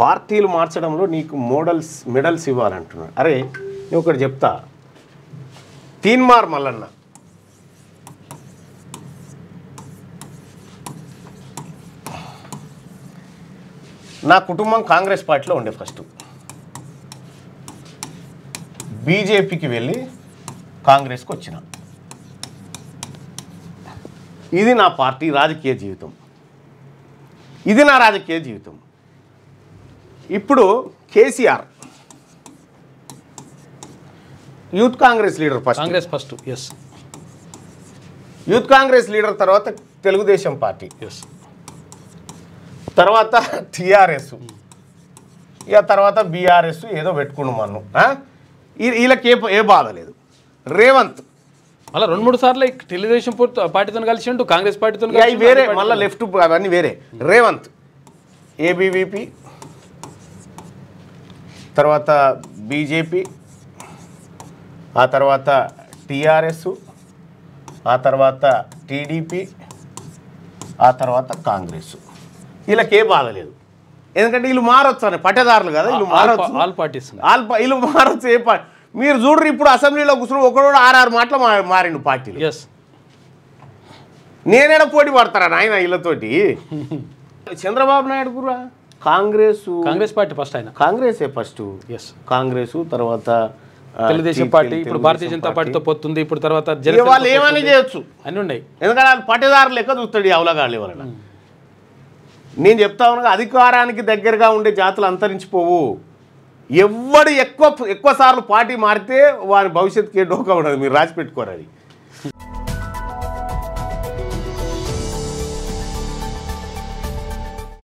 పార్టీలు మార్చడంలో నీకు మెడల్స్ ఇవ్వాలంటున్నాడు. అరే నేను ఒకటి చెప్తా, తీన్మార్ మల్లన్న నా కుటుంబం కాంగ్రెస్ పార్టీలో ఉండే, ఫస్ట్ బీజేపీకి వెళ్ళి కాంగ్రెస్కి వచ్చిన. ఇది నా పార్టీ రాజకీయ జీవితం, ఇది నా రాజకీయ జీవితం. ఇప్పుడు KCR youth Congress leader, first yes, youth Congress leader, తర్వాత తెలుగుదేశం పార్టీ, ఎస్, తర్వాత టీఆర్ఎస్, ఇక తర్వాత బీఆర్ఎస్ ఏదో పెట్టుకున్నాం మనం. వీళ్ళకి ఏ బాధ లేదు. రేవంత్ మళ్ళీ 2-3 సార్లు తెలుగుదేశం పార్టీతో కలిసి కాంగ్రెస్ పార్టీతో వేరే, మళ్ళీ లెఫ్ట్ అవన్నీ వేరే. రేవంత్ ఏబీవీపీ, తర్వాత బీజేపీ, ఆ తర్వాత టీఆర్ఎస్, ఆ తర్వాత టీడీపీ, ఆ తర్వాత కాంగ్రెస్. వీళ్ళకి ఏ బాధ లేదు, ఎందుకంటే వీళ్ళు మారొచ్చు అని పట్టేదారులు కదా, వీళ్ళు మారొచ్చు, ఆల్ పార్టీస్ వీళ్ళు మారొచ్చు. ఏ పార్టీ మీరు చూడరు, ఇప్పుడు అసెంబ్లీలో కూర్చుని ఒకడు 6 మాటలు మారిండు పార్టీలు. నేనేడ పోటీ పడతారా నాయన వీళ్ళతోటి? చంద్రబాబు నాయుడు కూడా కాంగ్రెస్ పార్టీ ఫస్ట్, ఆయన కాంగ్రెసే ఫస్ట్, కాంగ్రెస్, తర్వాత తెలుగుదేశం పార్టీ, ఇప్పుడు భారతీయ జనతా పార్టీతో పోతుంది, ఇప్పుడు తర్వాత వాళ్ళు ఏమైనా చేయొచ్చు అన్నీ ఉన్నాయి, ఎందుకంటే వాళ్ళు పట్టేదారులు లెక్క చూస్తాడు ఈ అవలగాళ్ళు ఎవరైనా. నేను చెప్తా ఉన్నా, అధికారానికి దగ్గరగా ఉండే జాతులు అంతరించిపోవు. ఎవడు ఎక్కువ సార్లు పార్టీ మారితే వారి భవిష్యత్తుకి డోకా ఉండదు, మీరు రాసి పెట్టుకోరు అది.